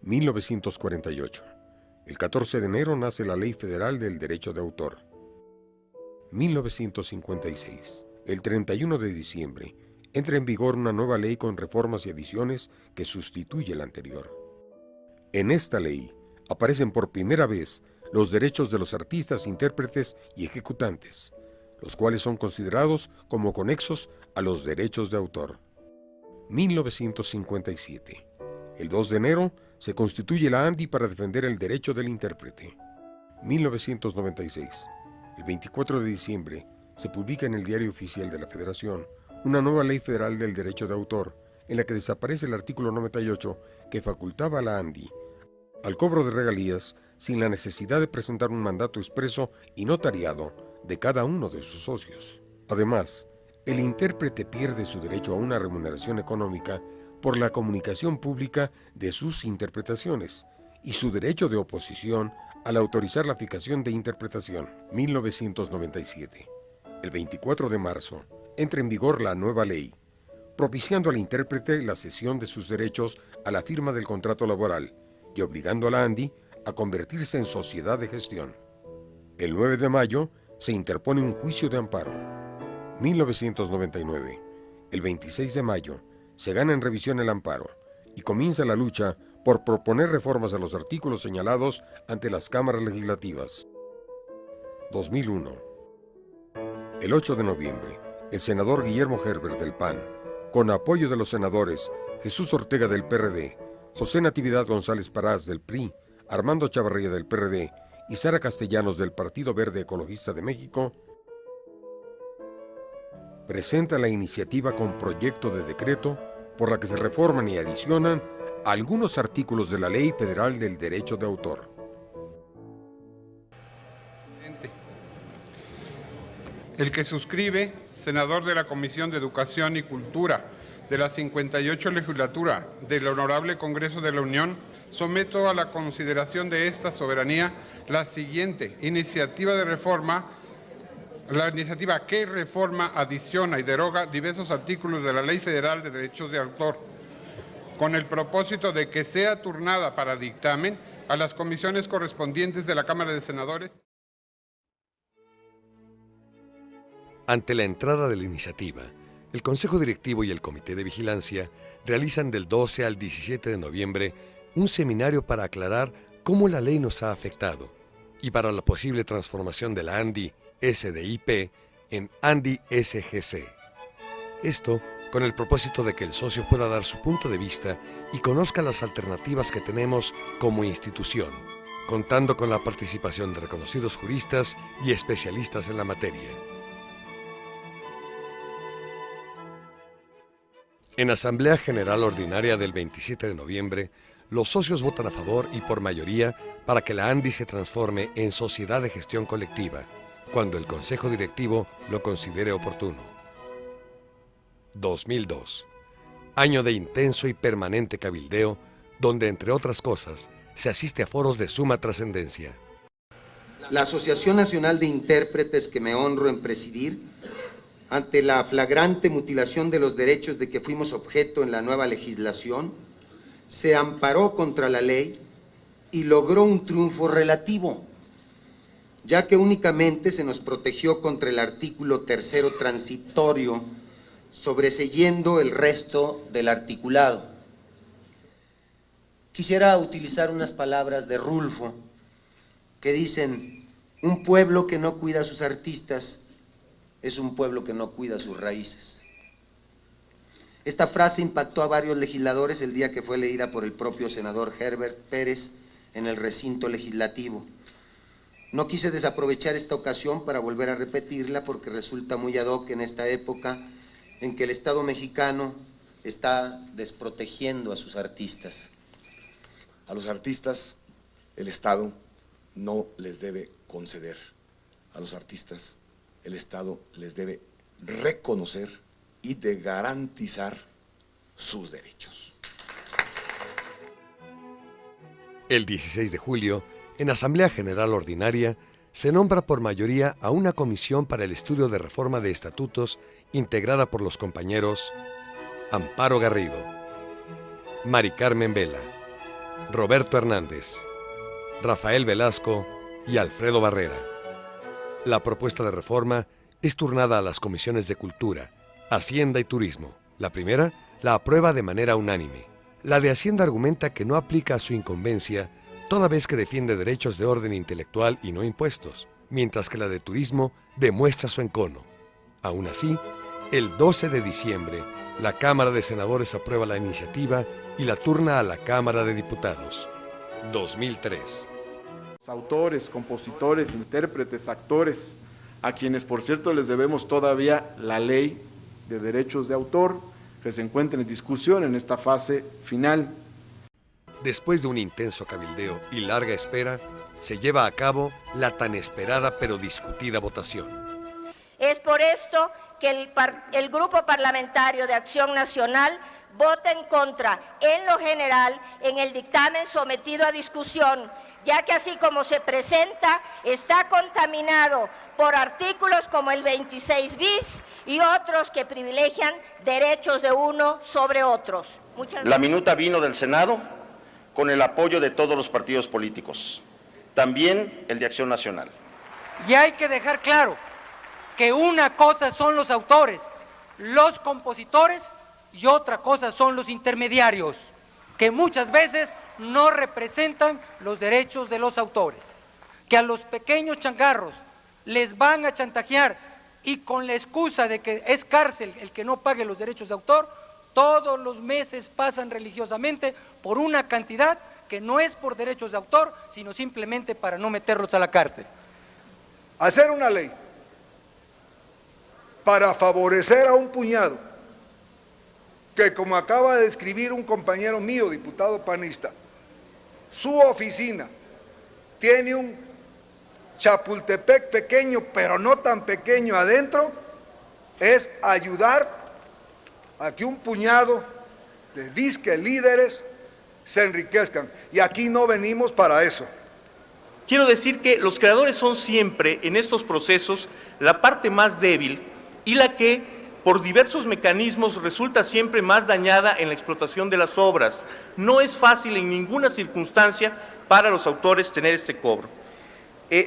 1948. El 14 de enero nace la Ley Federal del Derecho de Autor. 1956. El 31 de diciembre entra en vigor una nueva ley con reformas y adiciones que sustituye la anterior. En esta ley aparecen por primera vez los derechos de los artistas, intérpretes y ejecutantes, los cuales son considerados como conexos a los derechos de autor. 1957. El 2 de enero se constituye la ANDI para defender el derecho del intérprete. 1996. El 24 de diciembre se publica en el Diario Oficial de la Federación una nueva Ley Federal del Derecho de Autor, en la que desaparece el artículo 98 que facultaba a la ANDI al cobro de regalías sin la necesidad de presentar un mandato expreso y notariado de cada uno de sus socios. Además, el intérprete pierde su derecho a una remuneración económica por la comunicación pública de sus interpretaciones y su derecho de oposición al autorizar la fijación de interpretación. 1997. El 24 de marzo entra en vigor la nueva ley, propiciando al intérprete la cesión de sus derechos a la firma del contrato laboral y obligando a la ANDI a convertirse en sociedad de gestión. El 9 de mayo se interpone un juicio de amparo. 1999. El 26 de mayo se gana en revisión el amparo y comienza la lucha por proponer reformas a los artículos señalados ante las cámaras legislativas. 2001. El 8 de noviembre, el senador Guillermo Herbert del PAN, con apoyo de los senadores Jesús Ortega del PRD, José Natividad González Parás del PRI, Armando Chavarría del PRD y Sara Castellanos del Partido Verde Ecologista de México, presenta la iniciativa con proyecto de decreto por la que se reforman y adicionan algunos artículos de la Ley Federal del Derecho de Autor. El que suscribe, senador de la Comisión de Educación y Cultura de la 58 legislatura del Honorable Congreso de la Unión, someto a la consideración de esta soberanía la siguiente iniciativa de reforma, la iniciativa que reforma, adiciona y deroga diversos artículos de la Ley Federal de Derechos de Autor, con el propósito de que sea turnada para dictamen a las comisiones correspondientes de la Cámara de Senadores. Ante la entrada de la iniciativa, el Consejo Directivo y el Comité de Vigilancia realizan del 12 al 17 de noviembre un seminario para aclarar cómo la ley nos ha afectado y para la posible transformación de la ANDI SDIP en ANDI SGC. Esto con el propósito de que el socio pueda dar su punto de vista y conozca las alternativas que tenemos como institución, contando con la participación de reconocidos juristas y especialistas en la materia. En Asamblea General Ordinaria del 27 de noviembre, los socios votan a favor y por mayoría para que la ANDI se transforme en sociedad de gestión colectiva, cuando el Consejo Directivo lo considere oportuno. 2002. Año de intenso y permanente cabildeo, donde, entre otras cosas, se asiste a foros de suma trascendencia. La Asociación Nacional de Intérpretes, que me honro en presidir, ante la flagrante mutilación de los derechos de que fuimos objeto en la nueva legislación, se amparó contra la ley y logró un triunfo relativo, ya que únicamente se nos protegió contra el artículo 3º transitorio, sobreseyendo el resto del articulado. Quisiera utilizar unas palabras de Rulfo, que dicen: un pueblo que no cuida a sus artistas es un pueblo que no cuida sus raíces. Esta frase impactó a varios legisladores el día que fue leída por el propio senador Herbert Pérez en el recinto legislativo. No quise desaprovechar esta ocasión para volver a repetirla porque resulta muy ad hoc en esta época en que el Estado mexicano está desprotegiendo a sus artistas. A los artistas el Estado no les debe conceder. A los artistas el Estado les debe reconocer y de garantizar sus derechos. El 16 de julio, en Asamblea General Ordinaria, se nombra por mayoría a una comisión para el estudio de reforma de estatutos integrada por los compañeros Amparo Garrido, Mari Carmen Vela, Roberto Hernández, Rafael Velasco y Alfredo Barrera. La propuesta de reforma es turnada a las comisiones de Cultura, Hacienda y Turismo. La primera la aprueba de manera unánime. La de Hacienda argumenta que no aplica a su incumbencia toda vez que defiende derechos de orden intelectual y no impuestos, mientras que la de Turismo demuestra su encono. Aún así, el 12 de diciembre, la Cámara de Senadores aprueba la iniciativa y la turna a la Cámara de Diputados. 2003. Autores, compositores, intérpretes, actores, a quienes por cierto les debemos todavía la ley de derechos de autor, que se encuentra en discusión en esta fase final. Después de un intenso cabildeo y larga espera, se lleva a cabo la tan esperada pero discutida votación. Es por esto que el Grupo Parlamentario de Acción Nacional vota en contra, en lo general, en el dictamen sometido a discusión, ya que así como se presenta, está contaminado por artículos como el 26 bis y otros que privilegian derechos de uno sobre otros. Muchas gracias. La minuta vino del Senado con el apoyo de todos los partidos políticos, también el de Acción Nacional. Y hay que dejar claro que una cosa son los autores, los compositores, y otra cosa son los intermediarios, que muchas veces no representan los derechos de los autores, que a los pequeños changarros les van a chantajear y con la excusa de que es cárcel el que no pague los derechos de autor, todos los meses pasan religiosamente por una cantidad que no es por derechos de autor, sino simplemente para no meterlos a la cárcel. Hacer una ley para favorecer a un puñado que, como acaba de describir un compañero mío, diputado panista, su oficina tiene un Chapultepec pequeño, pero no tan pequeño adentro, es ayudar a que un puñado de disque líderes se enriquezcan. Y aquí no venimos para eso. Quiero decir que los creadores son siempre, en estos procesos, la parte más débil y la que por diversos mecanismos resulta siempre más dañada en la explotación de las obras. No es fácil en ninguna circunstancia para los autores tener este cobro.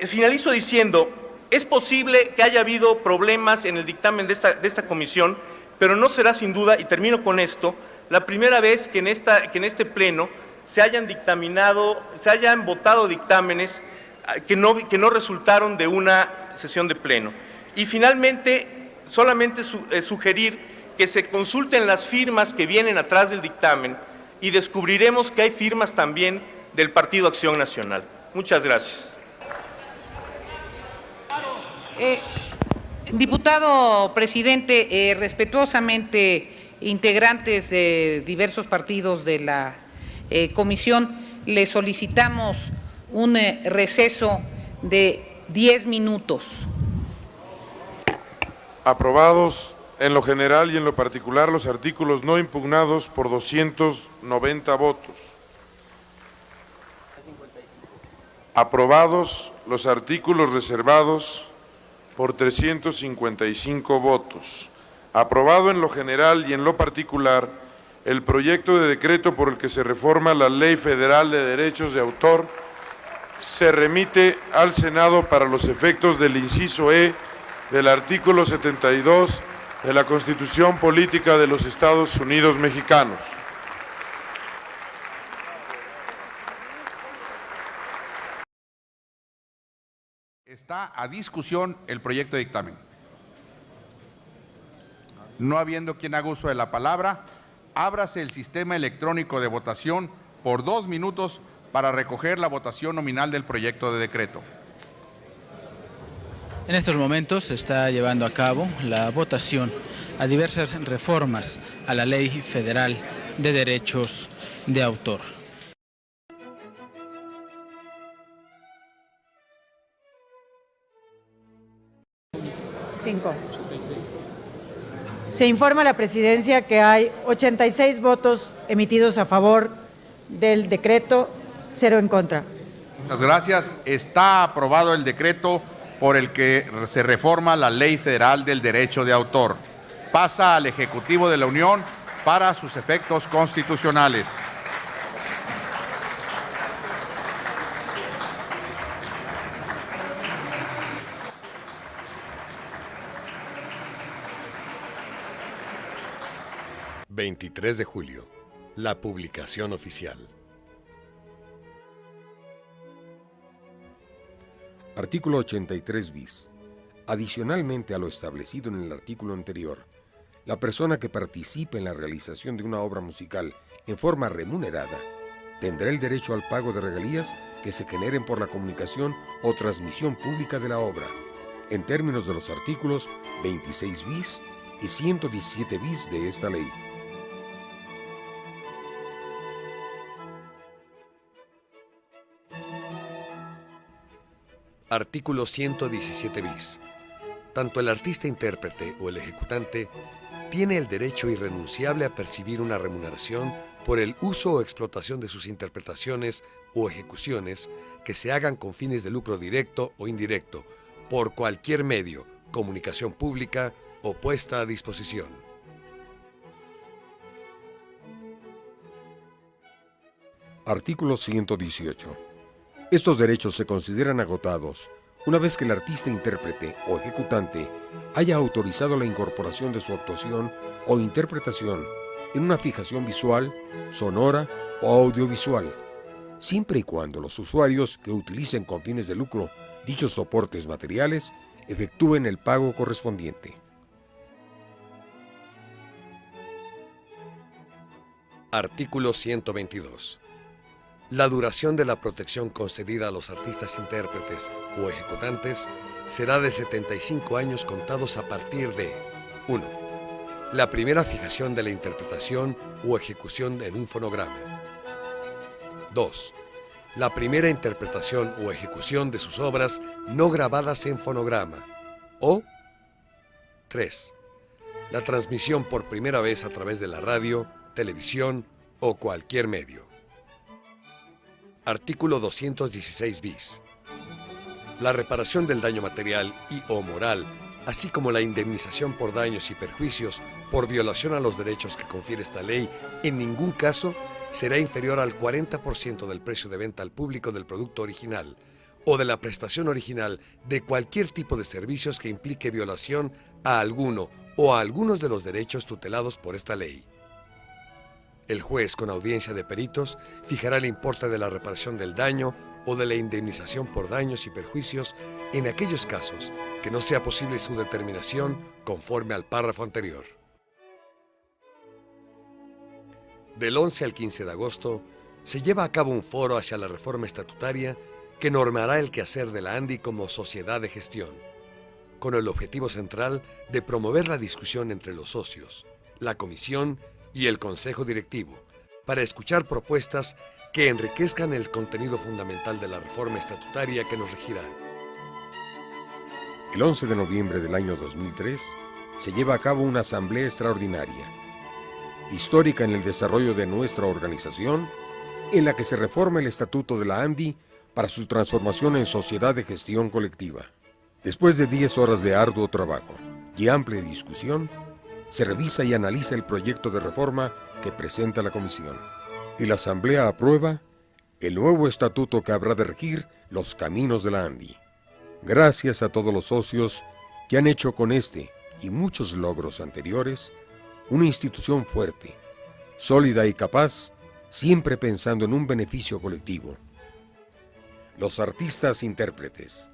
Finalizo diciendo, es posible que haya habido problemas en el dictamen de esta comisión, pero no será sin duda, y termino con esto, la primera vez que en este pleno se hayan votado dictámenes que no resultaron de una sesión de pleno. Y finalmente, solamente sugerir que se consulten las firmas que vienen atrás del dictamen y descubriremos que hay firmas también del Partido Acción Nacional. Muchas gracias. Diputado presidente, respetuosamente, integrantes de diversos partidos de la comisión, le solicitamos un receso de 10 minutos. Aprobados en lo general y en lo particular los artículos no impugnados por 290 votos. Aprobados los artículos reservados por 355 votos. Aprobado en lo general y en lo particular el proyecto de decreto por el que se reforma la Ley Federal de Derechos de Autor, se remite al Senado para los efectos del inciso E del artículo 72 de la Constitución Política de los Estados Unidos Mexicanos. Está a discusión el proyecto de dictamen. No habiendo quien haga uso de la palabra, ábrase el sistema electrónico de votación por 2 minutos para recoger la votación nominal del proyecto de decreto. En estos momentos se está llevando a cabo la votación a diversas reformas a la Ley Federal de Derechos de Autor. Se informa a la Presidencia que hay 86 votos emitidos a favor del decreto, 0 en contra. Muchas gracias. Está aprobado el decreto por el que se reforma la Ley Federal del Derecho de Autor. Pasa al Ejecutivo de la Unión para sus efectos constitucionales. 23 de julio. La publicación oficial. Artículo 83 bis. Adicionalmente a lo establecido en el artículo anterior, la persona que participe en la realización de una obra musical en forma remunerada tendrá el derecho al pago de regalías que se generen por la comunicación o transmisión pública de la obra, en términos de los artículos 26 bis y 117 bis de esta ley. Artículo 117 bis. Tanto el artista intérprete o el ejecutante tiene el derecho irrenunciable a percibir una remuneración por el uso o explotación de sus interpretaciones o ejecuciones que se hagan con fines de lucro directo o indirecto, por cualquier medio, comunicación pública o puesta a disposición. Artículo 118. Estos derechos se consideran agotados una vez que el artista intérprete o ejecutante haya autorizado la incorporación de su actuación o interpretación en una fijación visual, sonora o audiovisual, siempre y cuando los usuarios que utilicen con fines de lucro dichos soportes materiales efectúen el pago correspondiente. Artículo 122. La duración de la protección concedida a los artistas intérpretes o ejecutantes será de 75 años contados a partir de 1. La primera fijación de la interpretación o ejecución en un fonograma. 2. La primera interpretación o ejecución de sus obras no grabadas en fonograma. O 3. La transmisión por primera vez a través de la radio, televisión o cualquier medio. Artículo 216 bis. La reparación del daño material y o moral, así como la indemnización por daños y perjuicios por violación a los derechos que confiere esta ley, en ningún caso será inferior al 40% del precio de venta al público del producto original o de la prestación original de cualquier tipo de servicios que implique violación a alguno o a algunos de los derechos tutelados por esta ley. El juez, con audiencia de peritos, fijará el importe de la reparación del daño o de la indemnización por daños y perjuicios en aquellos casos que no sea posible su determinación conforme al párrafo anterior. Del 11 al 15 de agosto se lleva a cabo un foro hacia la reforma estatutaria que normará el quehacer de la ANDI como sociedad de gestión, con el objetivo central de promover la discusión entre los socios, la comisión y el Consejo Directivo, para escuchar propuestas que enriquezcan el contenido fundamental de la reforma estatutaria que nos regirá. El 11 de noviembre del año 2003 se lleva a cabo una asamblea extraordinaria, histórica en el desarrollo de nuestra organización, en la que se reforma el estatuto de la ANDI para su transformación en sociedad de gestión colectiva. Después de 10 horas de arduo trabajo y amplia discusión, se revisa y analiza el proyecto de reforma que presenta la Comisión, y la Asamblea aprueba el nuevo estatuto que habrá de regir los caminos de la ANDI. Gracias a todos los socios que han hecho con este y muchos logros anteriores una institución fuerte, sólida y capaz, siempre pensando en un beneficio colectivo. Los artistas intérpretes.